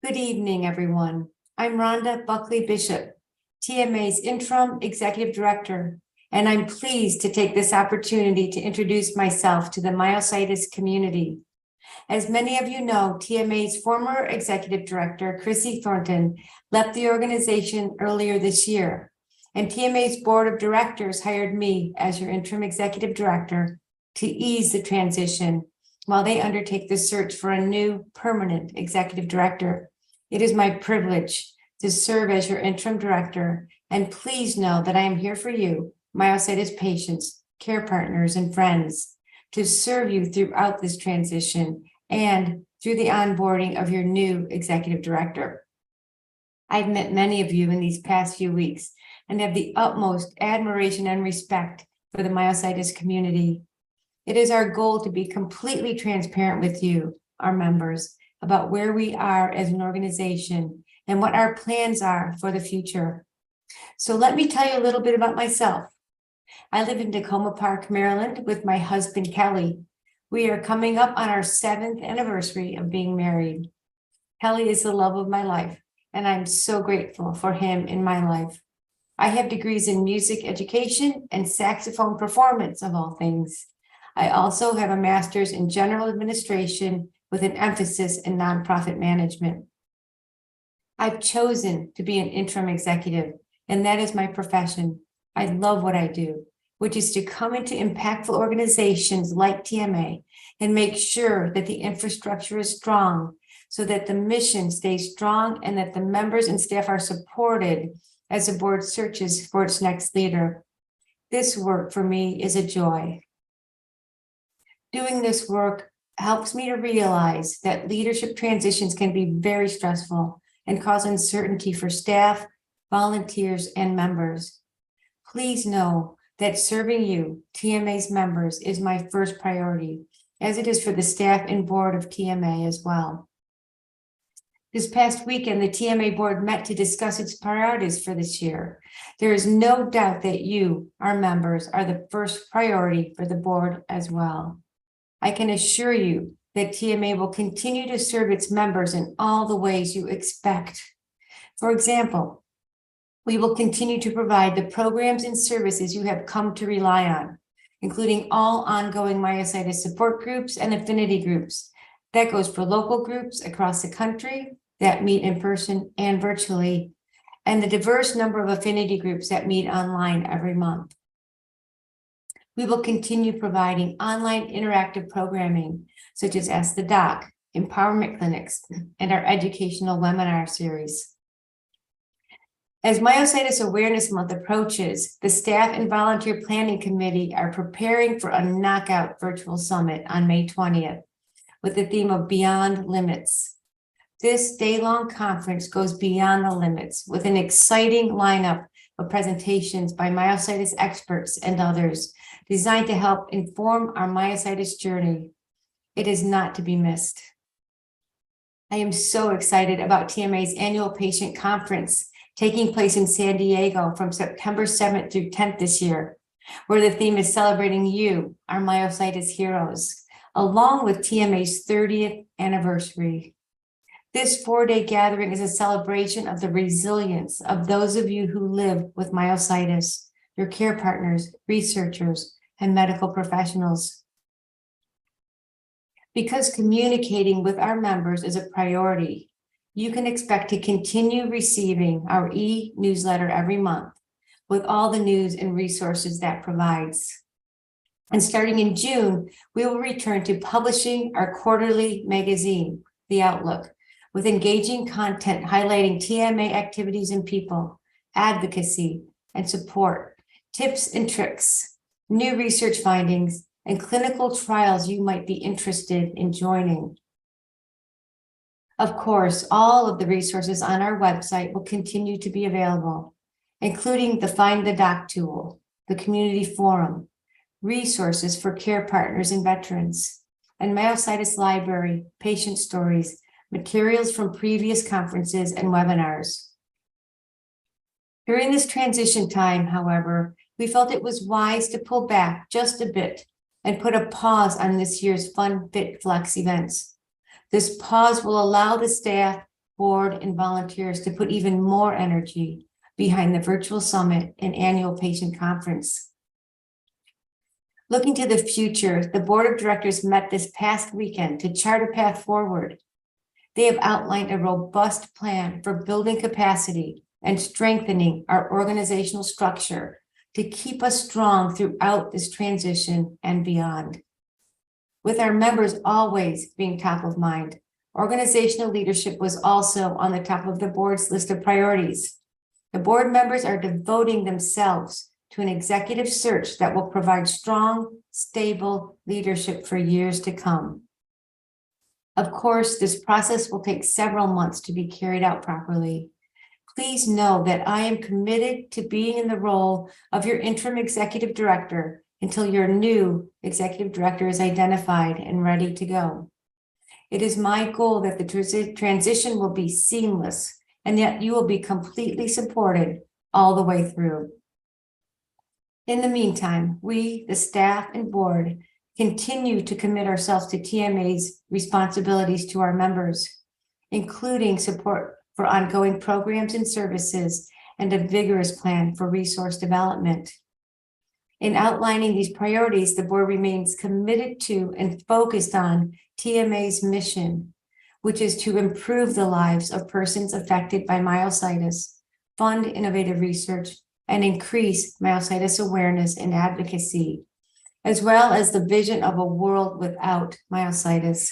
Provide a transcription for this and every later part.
Good evening, everyone. I'm Rhonda Buckley Bishop, TMA's Interim Executive Director, and I'm pleased to take this opportunity to introduce myself to the myositis community. As many of you know, TMA's former Executive Director, Chrissy Thornton, left the organization earlier this year, and TMA's Board of Directors hired me as your Interim Executive Director to ease the transition while they undertake the search for a new permanent Executive Director. It is my privilege to serve as your interim director, and please know that I am here for you, myositis patients, care partners, and friends, to serve you throughout this transition and through the onboarding of your new executive director. I've met many of you in these past few weeks and have the utmost admiration and respect for the myositis community. It is our goal to be completely transparent with you, our members, about where we are as an organization and what our plans are for the future. So let me tell you a little bit about myself. I live in Tacoma Park, Maryland with my husband, Kelly. We are coming up on our 7th anniversary of being married. Kelly is the love of my life, and I'm so grateful for him in my life. I have degrees in music education and saxophone performance, of all things. I also have a master's in general administration with an emphasis in nonprofit management. I've chosen to be an interim executive, and that is my profession. I love what I do, which is to come into impactful organizations like TMA and make sure that the infrastructure is strong so that the mission stays strong and that the members and staff are supported as the board searches for its next leader. This work for me is a joy. Doing this work helps me to realize that leadership transitions can be very stressful and cause uncertainty for staff, volunteers, and members. Please know that serving you, TMA's members, is my first priority, as it is for the staff and board of TMA as well. This past weekend, the TMA board met to discuss its priorities for this year. There is no doubt that you, our members, are the first priority for the board as well. I can assure you that TMA will continue to serve its members in all the ways you expect. For example, we will continue to provide the programs and services you have come to rely on, including all ongoing myositis support groups and affinity groups. That goes for local groups across the country that meet in person and virtually, and the diverse number of affinity groups that meet online every month. We will continue providing online interactive programming, such as Ask the Doc, empowerment clinics, and our educational webinar series. As Myositis Awareness Month approaches, the Staff and Volunteer Planning Committee are preparing for a knockout virtual summit on May 20th with the theme of Beyond Limits. This day-long conference goes beyond the limits with an exciting lineup of presentations by myositis experts and others designed to help inform our myositis journey. It is not to be missed. I am so excited about TMA's annual patient conference taking place in San Diego from September 7th through 10th this year, where the theme is celebrating you, our myositis heroes, along with TMA's 30th anniversary. This 4-day gathering is a celebration of the resilience of those of you who live with myositis, your care partners, researchers, and medical professionals. Because communicating with our members is a priority, you can expect to continue receiving our e-newsletter every month with all the news and resources that provides. And starting in June, we will return to publishing our quarterly magazine, The Outlook, with engaging content highlighting TMA activities and people, advocacy and support, tips and tricks, new research findings, and clinical trials you might be interested in joining. Of course, all of the resources on our website will continue to be available, including the Find the Doc tool, the community forum, resources for care partners and veterans, and myositis library, patient stories, materials from previous conferences and webinars. During this transition time, however, we felt it was wise to pull back just a bit and put a pause on this year's FunFit Flex events. This pause will allow the staff, board, and volunteers to put even more energy behind the virtual summit and annual patient conference. Looking to the future, the board of directors met this past weekend to chart a path forward. They have outlined a robust plan for building capacity and strengthening our organizational structure to keep us strong throughout this transition and beyond. With our members always being top of mind, organizational leadership was also on the top of the board's list of priorities. The board members are devoting themselves to an executive search that will provide strong, stable leadership for years to come. Of course, this process will take several months to be carried out properly. Please know that I am committed to being in the role of your interim executive director until your new executive director is identified and ready to go. It is my goal that the transition will be seamless and that you will be completely supported all the way through. In the meantime, we, the staff and board, continue to commit ourselves to TMA's responsibilities to our members, including support for ongoing programs and services and a vigorous plan for resource development. In outlining these priorities, the board remains committed to and focused on TMA's mission, which is to improve the lives of persons affected by myositis, fund innovative research, and increase myositis awareness and advocacy, as well as the vision of a world without myositis.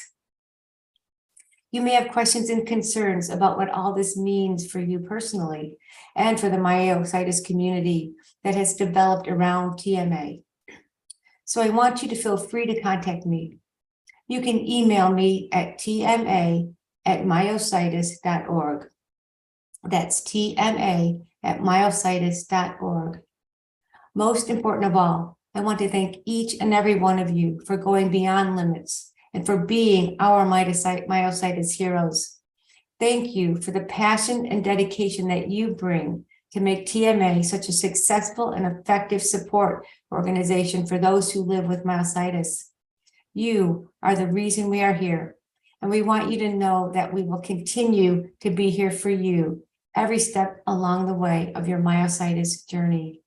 You may have questions and concerns about what all this means for you personally and for the myositis community that has developed around TMA. So I want you to feel free to contact me. You can email me at tma@myositis.org. That's tma@myositis.org. Most important of all, I want to thank each and every one of you for going beyond limits and for being our myositis heroes. Thank you for the passion and dedication that you bring to make TMA such a successful and effective support organization for those who live with myositis. You are the reason we are here, and we want you to know that we will continue to be here for you every step along the way of your myositis journey.